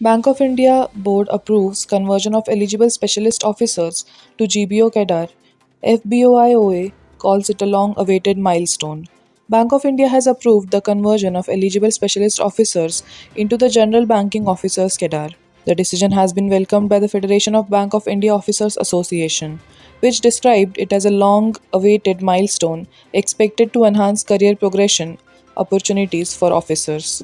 Bank of India Board approves conversion of eligible specialist officers to GBO cadre. FBOIOA calls it a long awaited milestone. Bank of India has approved the conversion of eligible specialist officers into the General Banking Officers cadre. The decision has been welcomed by the Federation of Bank of India Officers Association, which described it as a long awaited milestone expected to enhance career progression opportunities for officers.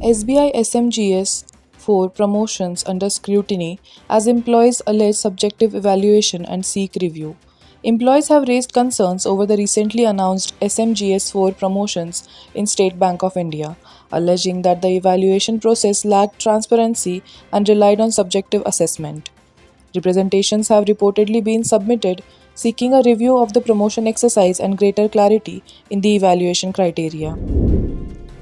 SBI SMGS for promotions under scrutiny as employees allege subjective evaluation and seek review. Employees have raised concerns over the recently announced SMGS 4 promotions in State Bank of India, alleging that the evaluation process lacked transparency and relied on subjective assessment. Representations have reportedly been submitted seeking a review of the promotion exercise and greater clarity in the evaluation criteria.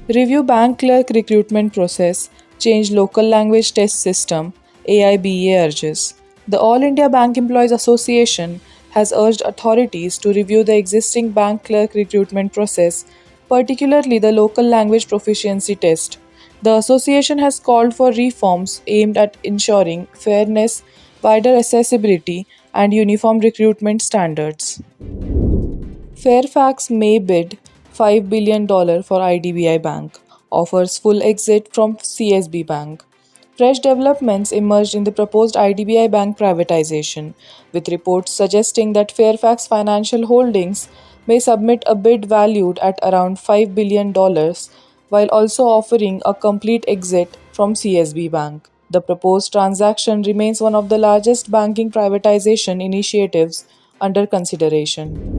Review bank clerk recruitment process, change local language test system, AIBA urges. The All India Bank Employees Association has urged authorities to review the existing bank clerk recruitment process, particularly the local language proficiency test. The association has called for reforms aimed at ensuring fairness, wider accessibility, and uniform recruitment standards. Fairfax may bid $5 billion for IDBI Bank, offers full exit from CSB Bank. Fresh developments emerged in the proposed IDBI Bank privatization, with reports suggesting that Fairfax Financial Holdings may submit a bid valued at around $5 billion, while also offering a complete exit from CSB Bank. The proposed transaction remains one of the largest banking privatization initiatives under consideration.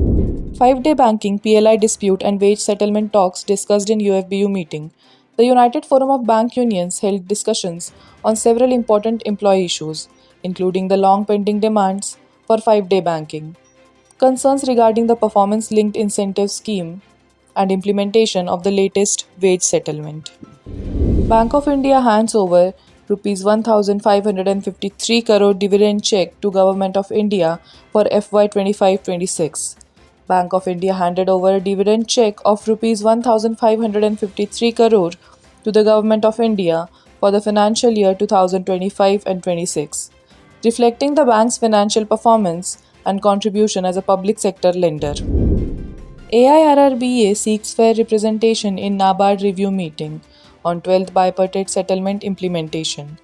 5-day banking, PLI dispute and wage settlement talks discussed in UFBU meeting. The United Forum of Bank Unions held discussions on several important employee issues, including the long pending demands for 5-day banking, concerns regarding the performance linked incentive scheme, and implementation of the latest wage settlement. Bank of India hands over Rs 1,553 crore dividend check to Government of India for FY 25-26. Bank of India handed over a dividend check of Rs 1,553 crore to the Government of India for the financial year 2025 and 26, reflecting the bank's financial performance and contribution as a public sector lender. AIRRBA seeks fair representation in NABARD review meeting on 12th bipartite settlement implementation.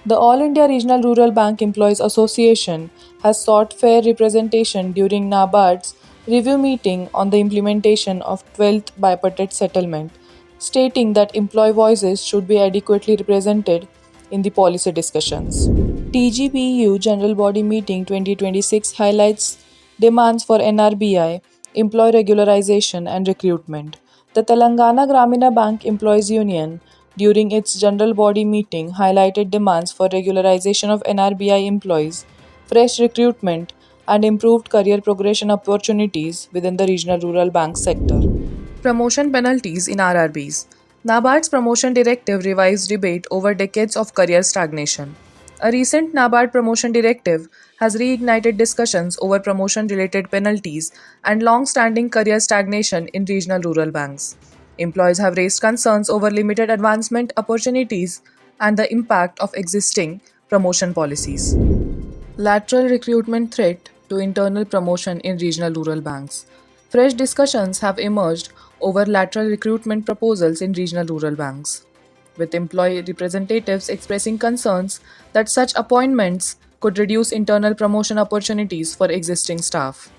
The All India Regional Rural Bank Employees Association has sought fair representation during NABARD's review meeting on the implementation of 12th bipartite settlement, stating that employee voices should be adequately represented in the policy discussions. TGPU General Body Meeting 2026 highlights demands for NRBI, employee regularization and recruitment. The Telangana Gramina Bank Employees Union, during its General Body Meeting, highlighted demands for regularization of NRBI employees, fresh recruitment, and improved career progression opportunities within the regional rural bank sector. Promotion penalties in RRBs. NABARD's promotion directive revives debate over decades of career stagnation. A recent NABARD promotion directive has reignited discussions over promotion-related penalties and long-standing career stagnation in regional rural banks. Employees have raised concerns over limited advancement opportunities and the impact of existing promotion policies. Lateral recruitment threat to internal promotion in regional rural banks. Fresh discussions have emerged over lateral recruitment proposals in regional rural banks, with employee representatives expressing concerns that such appointments could reduce internal promotion opportunities for existing staff.